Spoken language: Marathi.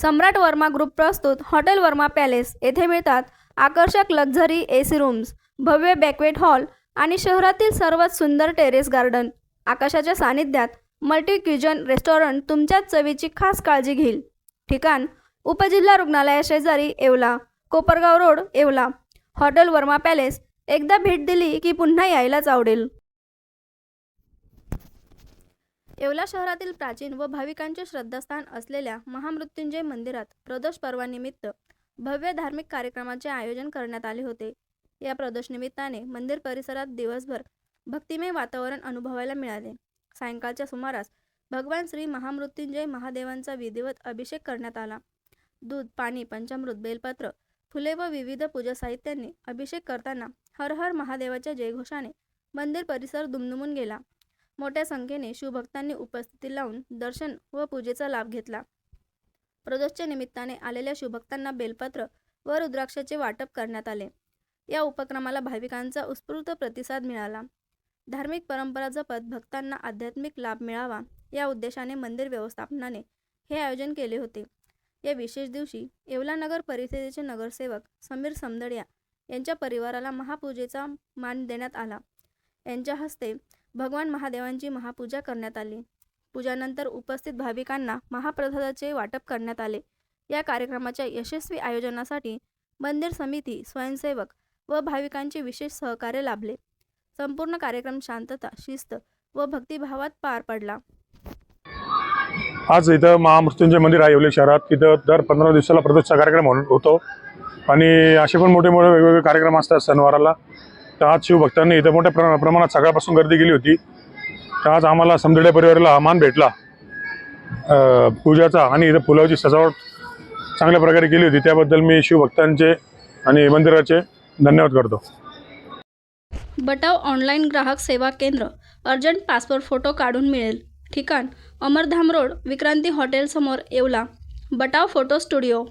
सम्राट वर्मा ग्रुप प्रस्तुत हॉटेल वर्मा पॅलेस येथे मिळतात आकर्षक लक्झरी एसी रूम्स, भव्य बॅक्वेट हॉल आणि शहरातील सर्वात सुंदर टेरेस गार्डन. आकाशाच्या सानिध्यात मल्टी क्युजन रेस्टॉरंट तुमच्या चवीची खास काळजी घेईल. ठिकाण उपजिल्हा रुग्णालयाशेजारी Yeola, Kopargaon road, Yeola. Hotel Verma palace. एकदा भेट दिली की पुन्हा यायलाच आवडेल. येवला शहरातील प्राचीन व भाविकांचे श्रद्धास्थान असलेल्या महामृत्युंजय मंदिरात प्रदोष पर्वानिमित्त भव्य धार्मिक कार्यक्रमाचे आयोजन करण्यात आले होते. या प्रदोष निमित्ताने मंदिर परिसरात दिवसभर भक्तिमय वातावरण अनुभवायला मिळाले. सायंकाळच्या सुमारास भगवान श्री महामृत्युंजय महादेवांचा विधिवत अभिषेक करण्यात आला. दूध, पाणी, पंचामृत, बेलपत्र, फुले व विविध पूजा साहित्यांनी अभिषेक करताना हर हर महादेवाच्या जयघोषाने मंदिर परिसर दुमदुमून गेला. मोठ्या संख्येने शिवभक्तांनी उपस्थिती लावून दर्शन व पूजेचा लाभ घेतला. प्रदोषच्या निमित्ताने आलेल्या शिवभक्तांना बेलपत्र व रुद्राक्षाचे वाटप करण्यात आले. या उपक्रमाला भाविकांचा उत्स्फूर्त प्रतिसाद मिळाला. धार्मिक परंपरा जपत भक्तांना आध्यात्मिक लाभ मिळावा या उद्देशाने मंदिर व्यवस्थापनाने हे आयोजन केले होते. या विशेष दिवशी येवला नगर परिषदेचे नगरसेवक समीर समदडिया यांच्या परिवाराला महापूजेचा मान देण्यात आला. यांच्या हस्ते भगवान महादेवांची महापूजा करण्यात आली. पूजानंतर उपस्थित भाविकांना महाप्रसादाचे वाटप करण्यात आले. या कार्यक्रमाच्या यशस्वी आयोजनासाठी मंदिर समिती, स्वयंसेवक व भाविकांचे विशेष सहकार्य लाभले. संपूर्ण कार्यक्रम शांतता, शिस्त व भक्तिभावात पार पडला. आज इथं महामृत्युंजय मंदिर आहे येवले शहरात. इथं दर 15 दिवसाला प्रदोषचा कार्यक्रम होतो आणि असे पण मोठे मोठे वेगवेगळे कार्यक्रम असतात सणवाराला. तर आज शिवभक्तांनी इथं मोठ्या प्रमाणात सकाळपासून गर्दी केली होती. तर आज आम्हाला समदडिया परिवाराला मान भेटला पूजाचा आणि इथं फुलाची सजावट चांगल्या प्रकारे केली होती. त्याबद्दल मी शिवभक्तांचे आणि मंदिराचे धन्यवाद करतो. बटाव ऑनलाईन ग्राहक सेवा केंद्र. अर्जंट पासपोर्ट फोटो काढून मिळेल. ठिकाण अमरधाम रोड, विक्रांती हॉटेल समोर, येवला. बटाव photo studio.